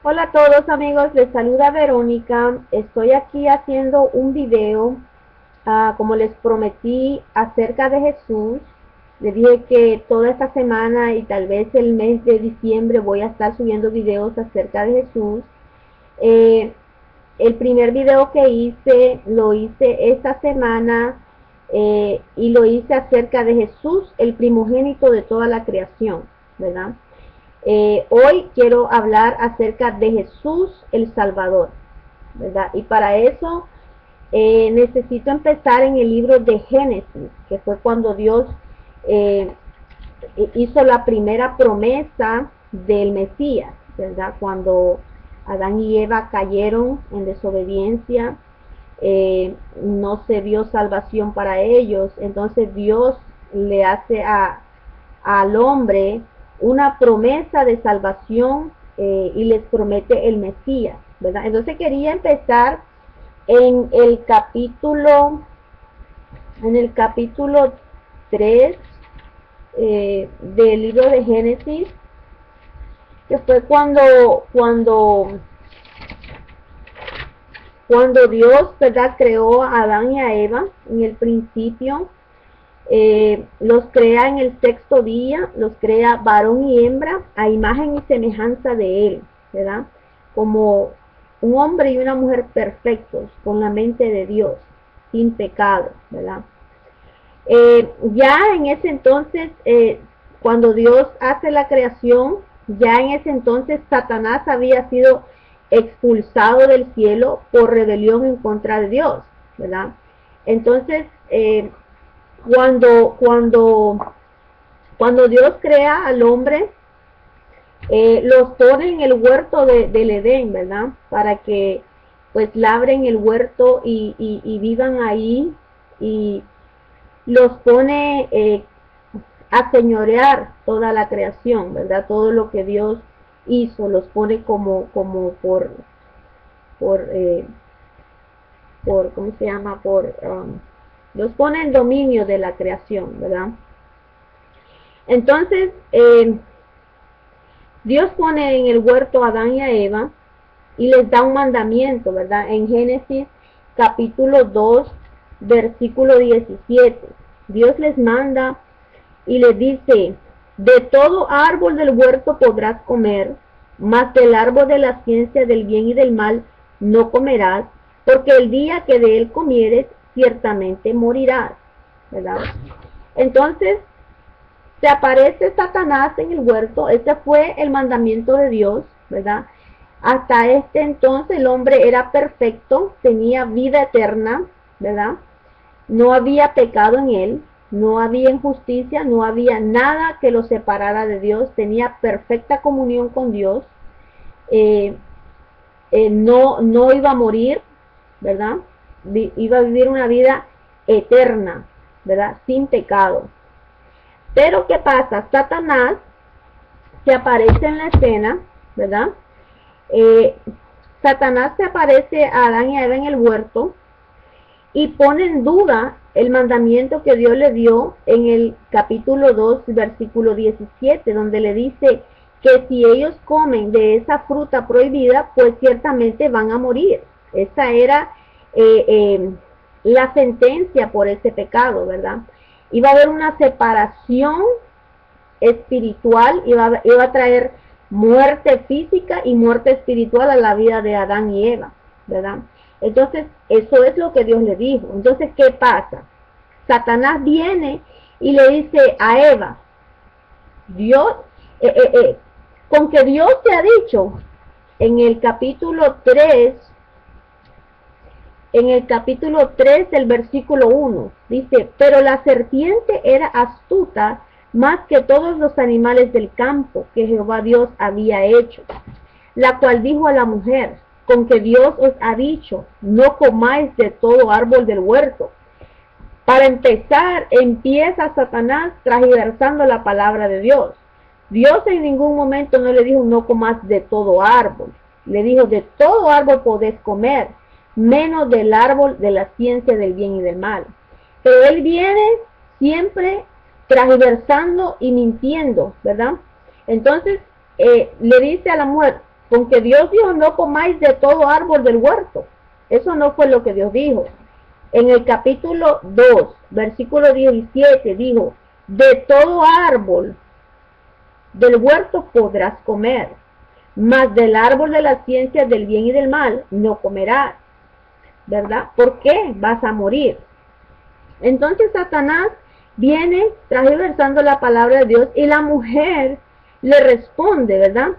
Hola a todos amigos, les saluda Verónica. Estoy aquí haciendo un video, como les prometí, acerca de Jesús. Les dije que toda esta semana y tal vez el mes de diciembre voy a estar subiendo videos acerca de Jesús. Eh, el primer video que hice, lo hice esta semana y lo hice acerca de Jesús, el primogénito de toda la creación, ¿verdad? Hoy quiero hablar acerca de Jesús el Salvador, ¿verdad? Y para eso necesito empezar en el libro de Génesis, que fue cuando Dios eh, hizo la primera promesa del Mesías, ¿verdad? Cuando Adán y Eva cayeron en desobediencia, no se vio salvación para ellos, entonces Dios le hace al hombre una promesa de salvación y les promete el Mesías, ¿verdad? Entonces quería empezar en el capítulo 3 del libro de Génesis, que fue cuando Dios, ¿verdad?, creó a Adán y a Eva en el principio. Los crea en el sexto día, los crea varón y hembra a imagen y semejanza de él, ¿verdad? Como un hombre y una mujer perfectos, con la mente de Dios, sin pecado, ¿verdad? Ya en ese entonces, cuando Dios hace la creación, ya en ese entonces Satanás había sido expulsado del cielo por rebelión en contra de Dios, ¿verdad? Entonces, cuando, cuando, cuando Dios crea al hombre, los pone en el huerto del Edén, ¿verdad? Para que pues labren el huerto y vivan ahí, y los pone a señorear toda la creación, ¿verdad? Todo lo que Dios hizo, los pone como por, eh, ¿cómo se llama? Los pone en dominio de la creación, ¿verdad? Entonces, Dios pone en el huerto a Adán y a Eva y les da un mandamiento, ¿verdad? En Génesis capítulo 2, versículo 17. Dios les manda y les dice: de todo árbol del huerto podrás comer, mas del árbol de la ciencia del bien y del mal no comerás, porque el día que de él comieres, ciertamente morirás, ¿verdad? Entonces, se aparece Satanás en el huerto. Este fue el mandamiento de Dios, ¿verdad? Hasta este entonces el hombre era perfecto, tenía vida eterna, ¿verdad? No había pecado en él, no había injusticia, no había nada que lo separara de Dios, tenía perfecta comunión con Dios, eh, no iba a morir, ¿verdad? Iba a vivir una vida eterna, ¿verdad? Sin pecado. Pero ¿qué pasa? Satanás se aparece en la escena, ¿verdad? Eh, Satanás se aparece a Adán y a Eva en el huerto y pone en duda el mandamiento que Dios le dio en el capítulo 2, versículo 17, donde le dice que si ellos comen de esa fruta prohibida, pues ciertamente van a morir. Esa era la sentencia por ese pecado, ¿verdad? Iba a haber una separación espiritual, iba a traer muerte física y muerte espiritual a la vida de Adán y Eva, ¿verdad? Entonces, eso es lo que Dios le dijo. Entonces, ¿qué pasa? Satanás viene y le dice a Eva, Dios, con que Dios te ha dicho en el capítulo 3, del versículo 1, dice: pero la serpiente era astuta más que todos los animales del campo que Jehová Dios había hecho, la cual dijo a la mujer: con que Dios os ha dicho, no comáis de todo árbol del huerto. Para empezar, empieza Satanás transversando la palabra de Dios. Dios en ningún momento no le dijo no comas de todo árbol. Le dijo: de todo árbol podés comer, menos del árbol de la ciencia del bien y del mal. Pero él viene siempre transversando y mintiendo, ¿verdad? Entonces le dice a la mujer: con que Dios dijo no comáis de todo árbol del huerto. Eso no fue lo que Dios dijo. En el capítulo 2, versículo 17, dijo, de todo árbol del huerto podrás comer, mas del árbol de la ciencia del bien y del mal no comerás, ¿verdad? ¿Por qué? Vas a morir. Entonces Satanás viene transversando la palabra de Dios y la mujer le responde, ¿verdad?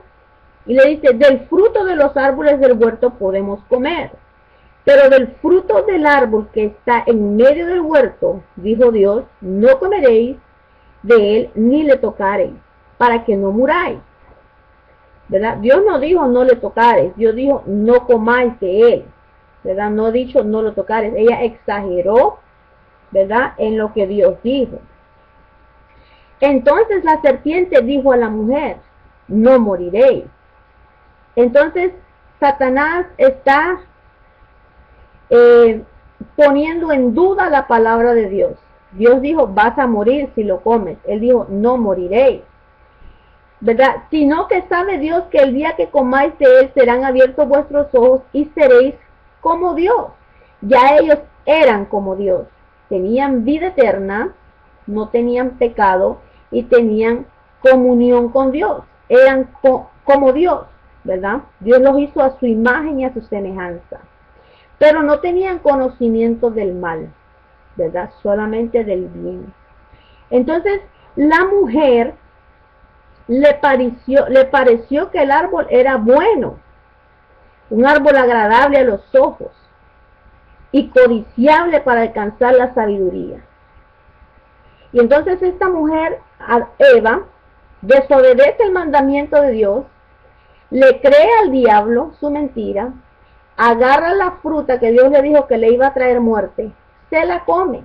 Y le dice, del fruto de los árboles del huerto podemos comer, pero del fruto del árbol que está en medio del huerto, dijo Dios, no comeréis de él ni le tocaréis, para que no muráis, ¿verdad? Dios no dijo no le tocaréis, Dios dijo no comáis de él, ¿verdad? No ha dicho no lo tocaréis. Ella exageró, ¿verdad?, en lo que Dios dijo. Entonces la serpiente dijo a la mujer, no moriréis. Entonces Satanás está poniendo en duda la palabra de Dios. Dios dijo, vas a morir si lo comes. Él dijo, no moriréis, ¿verdad? Sino que sabe Dios que el día que comáis de él serán abiertos vuestros ojos y seréis como Dios. Ya ellos eran como Dios. Tenían vida eterna, no tenían pecado y tenían comunión con Dios. Eran como Dios, ¿verdad? Dios los hizo a su imagen y a su semejanza. Pero no tenían conocimiento del mal, ¿verdad? Solamente del bien. Entonces, la mujer le pareció que el árbol era bueno, un árbol agradable a los ojos y codiciable para alcanzar la sabiduría. Y entonces esta mujer, Eva, desobedece el mandamiento de Dios, le cree al diablo su mentira, agarra la fruta que Dios le dijo que le iba a traer muerte, se la come.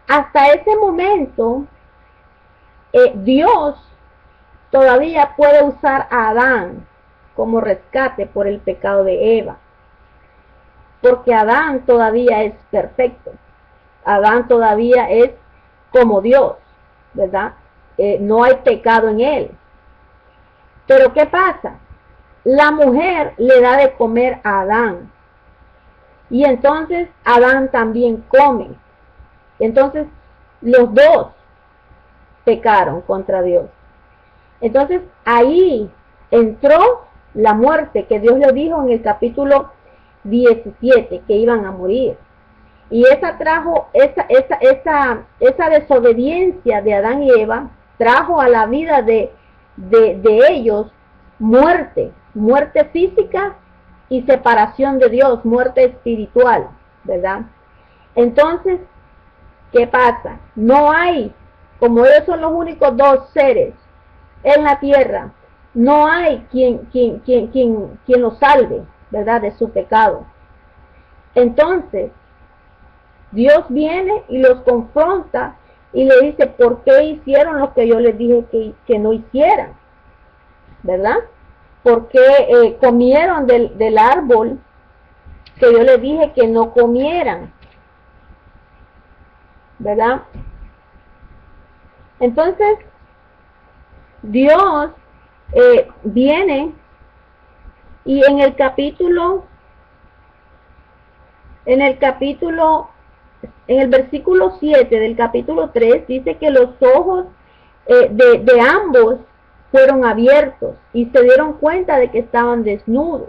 Hasta ese momento, Dios todavía puede usar a Adán como rescate por el pecado de Eva, porque Adán todavía es perfecto, Adán todavía es como Dios, ¿verdad? No hay pecado en él. Pero ¿qué pasa? La mujer le da de comer a Adán. Y entonces Adán también come. Entonces los dos pecaron contra Dios. Entonces ahí entró la muerte que Dios le dijo en el capítulo 17 que iban a morir. Y esa trajo, esa desobediencia de Adán y Eva trajo a la vida de ellos muerte física y separación de Dios, muerte espiritual, ¿verdad? Entonces, ¿qué pasa? No hay, como ellos son los únicos dos seres en la tierra, no hay quien los salve, ¿verdad?, de su pecado. Entonces, Dios viene y los confronta y le dice, ¿por qué hicieron lo que yo les dije que no hicieran? ¿Verdad? ¿Por qué comieron del árbol que yo les dije que no comieran? ¿Verdad? Entonces, Dios viene y en el versículo 7 del capítulo 3 dice que los ojos de ambos fueron abiertos y se dieron cuenta de que estaban desnudos.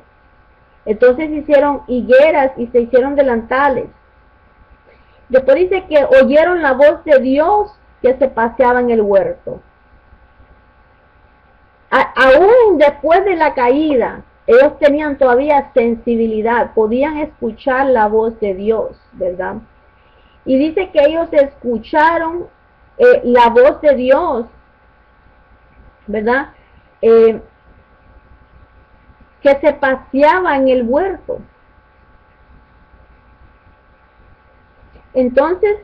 Entonces hicieron higueras y se hicieron delantales. Después dice que oyeron la voz de Dios que se paseaba en el huerto. Aún después de la caída, ellos tenían todavía sensibilidad, podían escuchar la voz de Dios, ¿verdad? Y dice que ellos escucharon la voz de Dios, ¿verdad? Que se paseaba en el huerto. Entonces,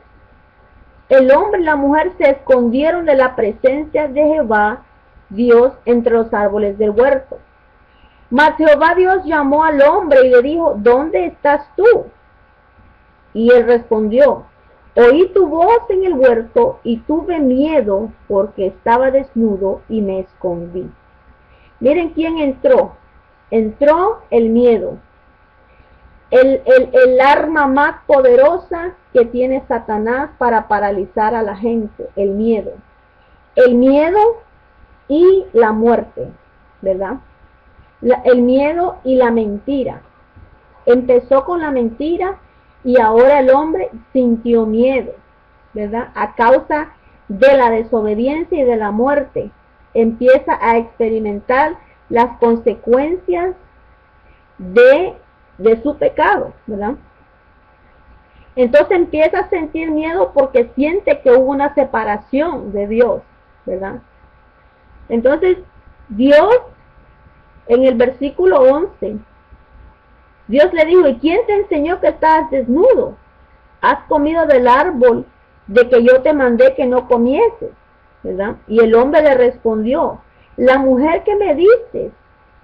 el hombre y la mujer se escondieron de la presencia de Jehová, Dios, entre los árboles del huerto. Mas Jehová Dios llamó al hombre y le dijo, ¿dónde estás tú? Y él respondió, oí tu voz en el huerto y tuve miedo porque estaba desnudo y me escondí. Miren quién entró entró el miedo. El arma más poderosa que tiene Satanás para paralizar a la gente, el miedo. El miedo y la muerte, ¿verdad? El miedo y la mentira. Empezó con la mentira y ahora el hombre sintió miedo, ¿verdad? A causa de la desobediencia y de la muerte, empieza a experimentar las consecuencias de su pecado, ¿verdad? Entonces empieza a sentir miedo porque siente que hubo una separación de Dios, ¿verdad? Entonces Dios, en el versículo 11, Dios le dijo, ¿y quién te enseñó que estabas desnudo? ¿Has comido del árbol de que yo te mandé que no comieses? ¿Verdad? Y el hombre le respondió, la mujer que me diste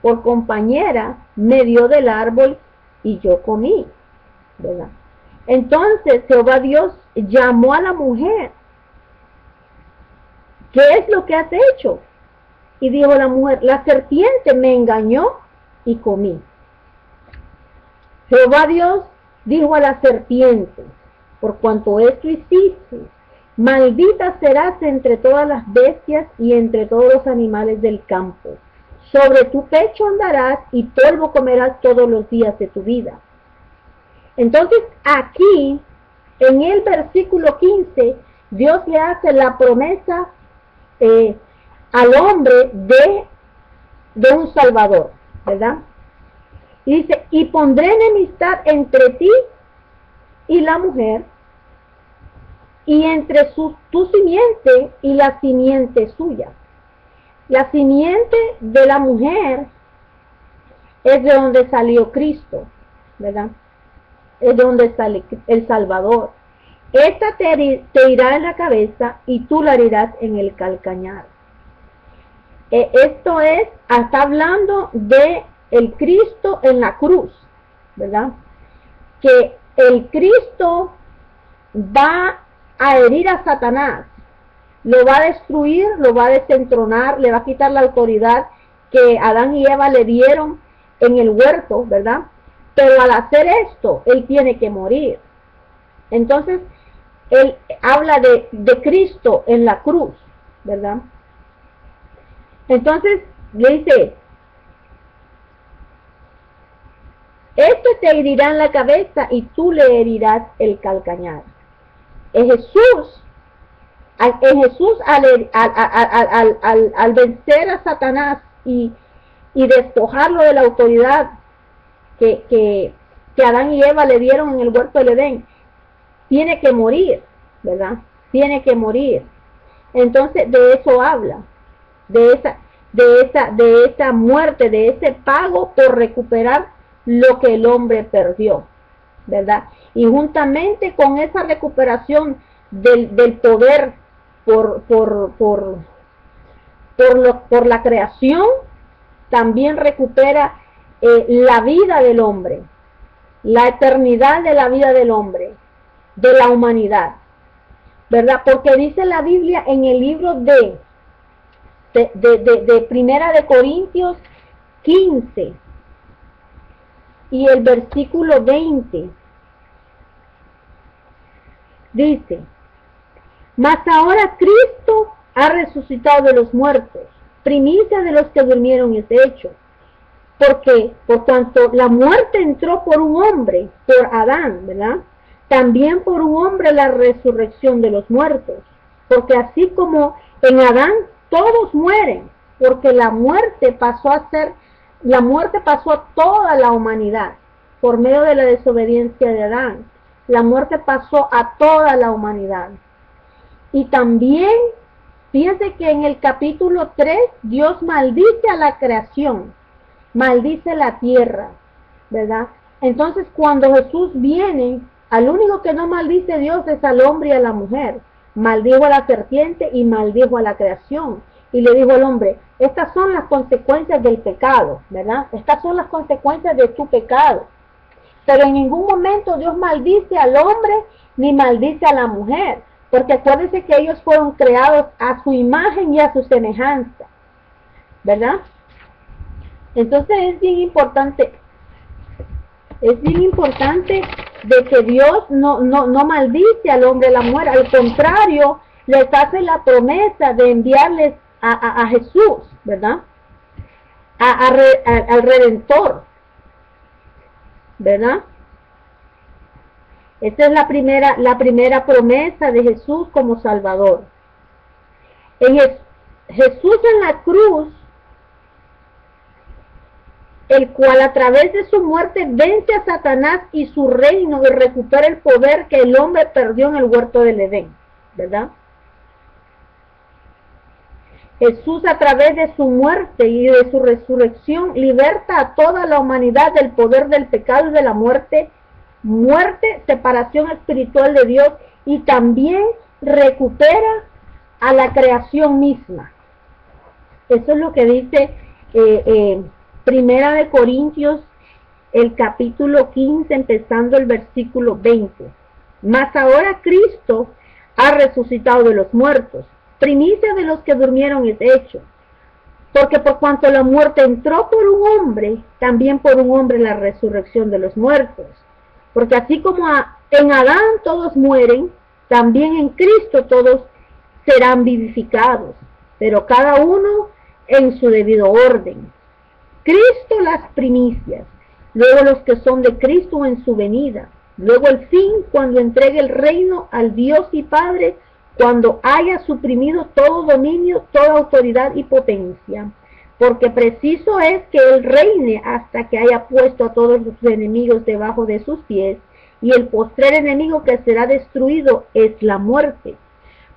por compañera me dio del árbol y yo comí, ¿verdad? Entonces Jehová Dios llamó a la mujer, ¿qué es lo que has hecho? Y dijo la mujer, la serpiente me engañó y comí. Jehová Dios dijo a la serpiente, por cuanto esto hiciste, maldita serás entre todas las bestias y entre todos los animales del campo. Sobre tu pecho andarás y polvo comerás todos los días de tu vida. Entonces aquí, en el versículo 15, Dios le hace la promesa al hombre de un Salvador, ¿verdad? Y dice, y pondré enemistad entre ti y la mujer, y entre tu simiente y la simiente suya. La simiente de la mujer es de donde salió Cristo, ¿verdad? Es de donde sale el Salvador. Esta te irá en la cabeza y tú la herirás en el calcañar. Esto es, está hablando de el Cristo en la cruz, ¿verdad? Que el Cristo va a herir a Satanás, lo va a destruir, lo va a desentronar, le va a quitar la autoridad que Adán y Eva le dieron en el huerto, ¿verdad? Pero al hacer esto, él tiene que morir. Entonces, él habla de Cristo en la cruz, ¿verdad? Entonces, le dice, este te herirá en la cabeza y tú le herirás el calcañar. Jesús al vencer a Satanás y despojarlo de la autoridad que Adán y Eva le dieron en el huerto del Edén, tiene que morir, ¿verdad? Tiene que morir. Entonces de eso habla, de esa muerte, de ese pago por recuperar lo que el hombre perdió, ¿verdad? Y juntamente con esa recuperación del poder por la creación, también recupera la vida del hombre, la eternidad de la vida del hombre, de la humanidad, ¿verdad? Porque dice la Biblia en el libro de Primera de Corintios 15 y el versículo 20, dice, mas ahora Cristo ha resucitado de los muertos, primicia de los que durmieron es hecho. Porque por cuanto la muerte entró por un hombre, por Adán, ¿verdad? También por un hombre la resurrección de los muertos. Porque así como en Adán todos mueren, porque la muerte pasó a toda la humanidad por medio de la desobediencia de Adán. La muerte pasó a toda la humanidad. Y también, fíjense que en el capítulo 3, Dios maldice a la creación, maldice la tierra, ¿verdad? Entonces, cuando Jesús viene, al único que no maldice Dios es al hombre y a la mujer. Maldijo a la serpiente y maldijo a la creación. Y le dijo al hombre, estas son las consecuencias del pecado, ¿verdad? Estas son las consecuencias de tu pecado. Pero en ningún momento Dios maldice al hombre ni maldice a la mujer. Porque acuérdense que ellos fueron creados a su imagen y a su semejanza, ¿verdad? Entonces es bien importante de que Dios no maldice al hombre la muerte, al contrario, les hace la promesa de enviarles a Jesús, ¿verdad? Al Redentor, ¿verdad? Esta es la primera promesa de Jesús como Salvador. Jesús en la cruz, el cual a través de su muerte vence a Satanás y su reino y recupera el poder que el hombre perdió en el huerto del Edén, ¿verdad? Jesús a través de su muerte y de su resurrección liberta a toda la humanidad del poder del pecado y de la muerte, separación espiritual de Dios, y también recupera a la creación misma. Eso es lo que dice Primera de Corintios, el capítulo 15, empezando el versículo 20. Mas ahora Cristo ha resucitado de los muertos, primicia de los que durmieron es hecho. Porque por cuanto la muerte entró por un hombre, también por un hombre la resurrección de los muertos. Porque así como en Adán todos mueren, también en Cristo todos serán vivificados, pero cada uno en su debido orden. Cristo las primicias, luego los que son de Cristo en su venida, luego el fin cuando entregue el reino al Dios y Padre, cuando haya suprimido todo dominio, toda autoridad y potencia. Porque preciso es que Él reine hasta que haya puesto a todos sus enemigos debajo de sus pies, y el postrer enemigo que será destruido es la muerte.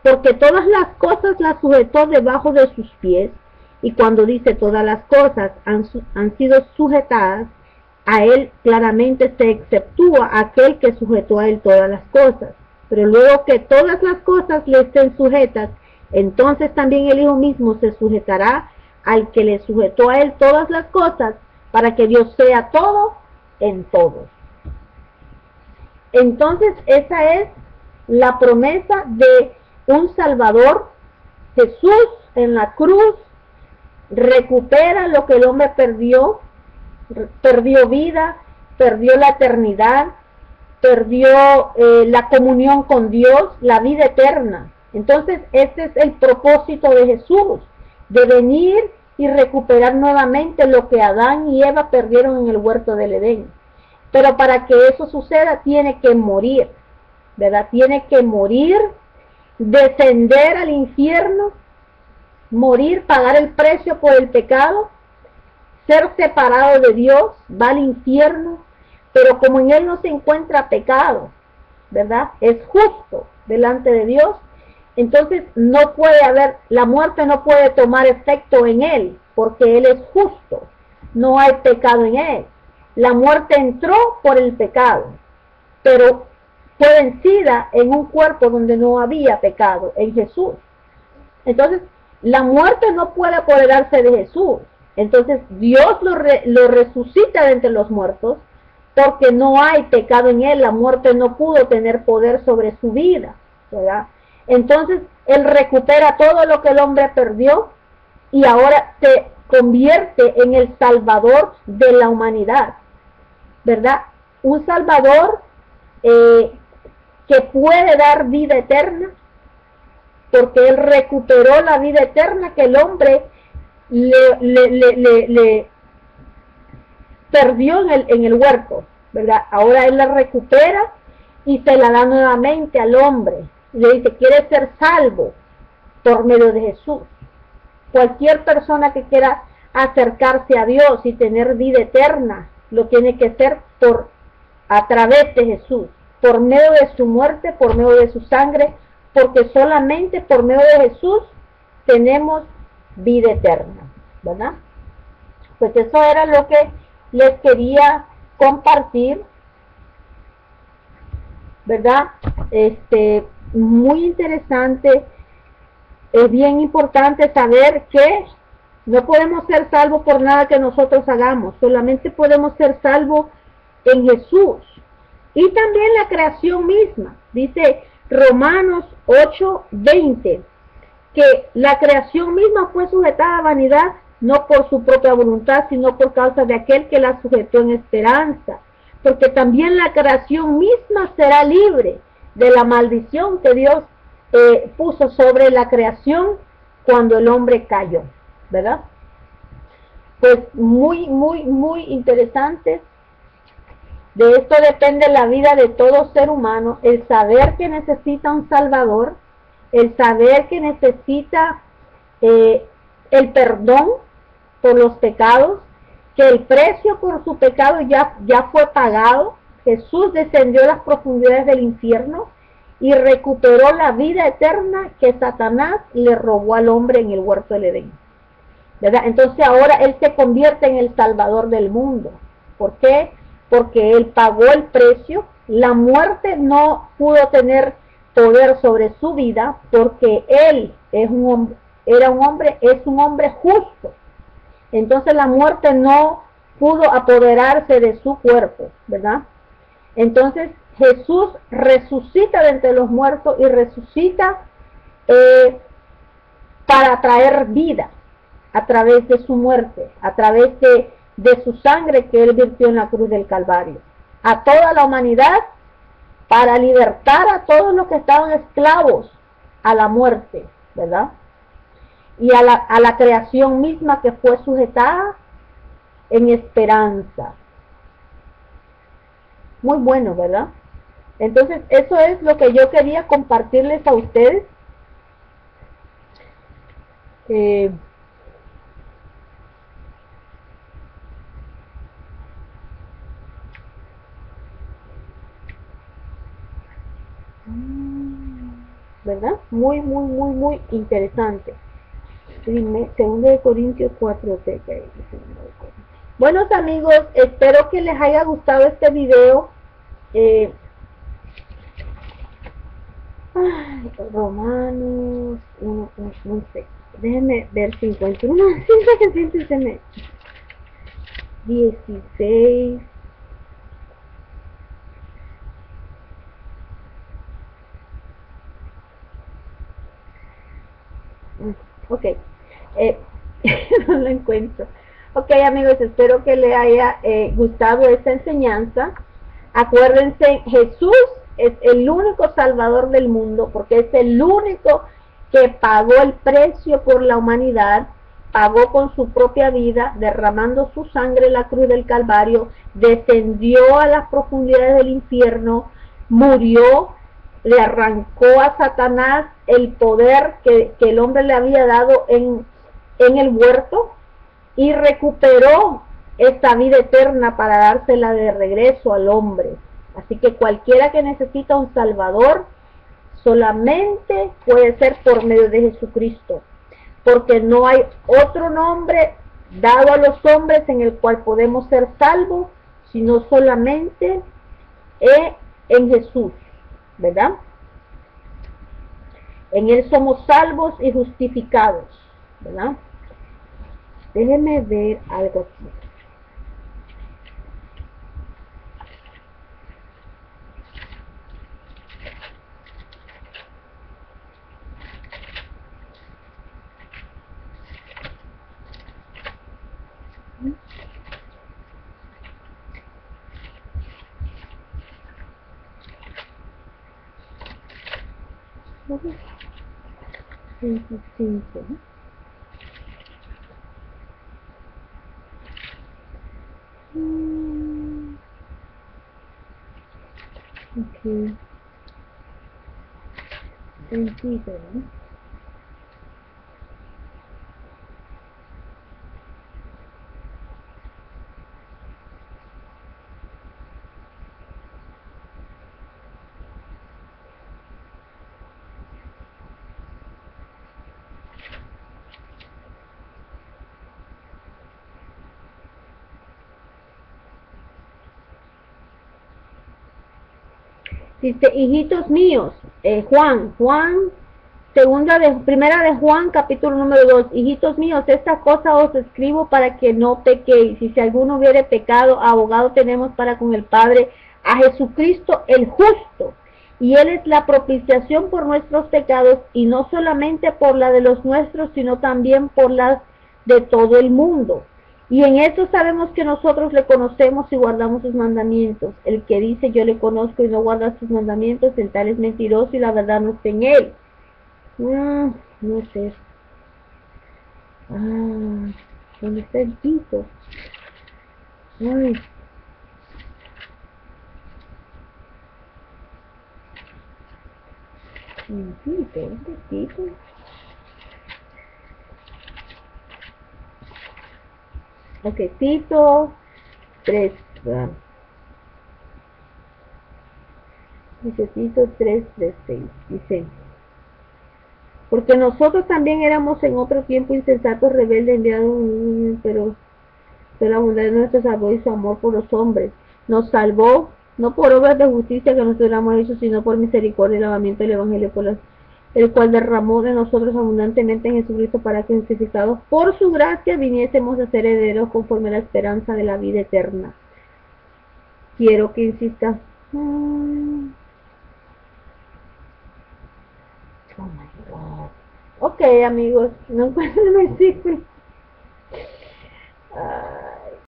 Porque todas las cosas las sujetó debajo de sus pies, y cuando dice todas las cosas han sido sujetadas, a Él claramente se exceptúa aquel que sujetó a Él todas las cosas. Pero luego que todas las cosas le estén sujetas, entonces también el Hijo mismo se sujetará al que le sujetó a Él todas las cosas, para que Dios sea todo en todos. Entonces esa es la promesa de un Salvador. Jesús en la cruz recupera lo que el hombre perdió vida, perdió la eternidad, perdió la comunión con Dios, la vida eterna. Entonces este es el propósito de Jesús, de venir y recuperar nuevamente lo que Adán y Eva perdieron en el huerto del Edén. Pero para que eso suceda tiene que morir, ¿verdad? Tiene que morir, descender al infierno, morir, pagar el precio por el pecado, ser separado de Dios, va al infierno, pero como en Él no se encuentra pecado, ¿verdad? Es justo delante de Dios, entonces no puede haber, la muerte no puede tomar efecto en Él, porque Él es justo, no hay pecado en Él. La muerte entró por el pecado, pero fue vencida en un cuerpo donde no había pecado, en Jesús. Entonces, la muerte no puede apoderarse de Jesús. Entonces, Dios lo resucita de entre los muertos, porque no hay pecado en Él. La muerte no pudo tener poder sobre su vida, ¿verdad? Entonces, Él recupera todo lo que el hombre perdió y ahora se convierte en el Salvador de la humanidad, ¿verdad? Un Salvador que puede dar vida eterna, porque Él recuperó la vida eterna que el hombre le perdió en el huerto, ¿verdad? Ahora Él la recupera y se la da nuevamente al hombre. Le dice, ¿quieres ser salvo? Por medio de Jesús. Cualquier persona que quiera acercarse a Dios y tener vida eterna, lo tiene que hacer a través de Jesús, por medio de su muerte, por medio de su sangre, porque solamente por medio de Jesús tenemos vida eterna, ¿verdad? Pues eso era lo que les quería compartir, ¿verdad? Muy interesante. Es bien importante saber que no podemos ser salvos por nada que nosotros hagamos, solamente podemos ser salvos en Jesús. Y también la creación misma, dice Romanos 8:20, que la creación misma fue sujetada a vanidad, no por su propia voluntad, sino por causa de aquel que la sujetó en esperanza. Porque también la creación misma será libre de la maldición que Dios puso sobre la creación cuando el hombre cayó, ¿verdad? Pues muy interesante. De esto depende la vida de todo ser humano, el saber que necesita un Salvador, el saber que necesita el perdón por los pecados, que el precio por su pecado ya fue pagado. Jesús descendió a las profundidades del infierno y recuperó la vida eterna que Satanás le robó al hombre en el huerto del Edén, ¿verdad? Entonces ahora Él se convierte en el Salvador del mundo. ¿Por qué? Porque Él pagó el precio. La muerte no pudo tener poder sobre su vida porque Él es un hombre justo. Entonces la muerte no pudo apoderarse de su cuerpo, ¿verdad? Entonces Jesús resucita de entre los muertos y resucita para traer vida a través de su muerte, a través de su sangre que Él vertió en la cruz del Calvario, a toda la humanidad, para libertar a todos los que estaban esclavos a la muerte, ¿verdad? Y a la creación misma que fue sujetada en esperanza. Muy bueno, ¿verdad? Entonces, eso es lo que yo quería compartirles a ustedes. ¿Verdad? Muy interesante. Segundo de Corintios 4. Buenos amigos, espero que les haya gustado este video. Romanos 1:6. Déjenme ver si encuentro una. Siempre se me 16. Ok, no lo encuentro. Ok, amigos, espero que les haya gustado esta enseñanza. Acuérdense, Jesús es el único Salvador del mundo, porque es el único que pagó el precio por la humanidad, pagó con su propia vida, derramando su sangre en la cruz del Calvario, descendió a las profundidades del infierno, murió, le arrancó a Satanás el poder que el hombre le había dado en el huerto y recuperó esta vida eterna para dársela de regreso al hombre. Así que cualquiera que necesita un Salvador solamente puede ser por medio de Jesucristo, porque no hay otro nombre dado a los hombres en el cual podemos ser salvos, sino solamente en Jesús, ¿verdad? En Él somos salvos y justificados, ¿verdad? Déjenme ver algo aquí. ¿25? Ok. 22. Dice, hijitos míos, primera de Juan, capítulo número 2, hijitos míos, esta cosa os escribo para que no pequéis, y si alguno hubiere pecado, abogado tenemos para con el Padre, a Jesucristo el justo, y Él es la propiciación por nuestros pecados, y no solamente por la de los nuestros, sino también por la de todo el mundo. Y en esto sabemos que nosotros le conocemos y guardamos sus mandamientos. El que dice yo le conozco y no guarda sus mandamientos, el tal es mentiroso y la verdad no está en él. No es eso. ¿Dónde está el Tito? Ay. Tito, ¿dónde Tito? Ok, Tito 3. Dice Tito 3:6. Dice, porque nosotros también éramos en otro tiempo insensatos, rebeldes, enviados, pero la bondad de nuestro salvó y su amor por los hombres. Nos salvó, no por obras de justicia que nosotros hemos hecho, sino por misericordia y lavamiento del Evangelio, el cual derramó de nosotros abundantemente en Jesucristo para que, justificados por su gracia, viniésemos a ser herederos conforme a la esperanza de la vida eterna. Quiero que insistas. Oh my God. Ok, amigos, no encuentro el versículo.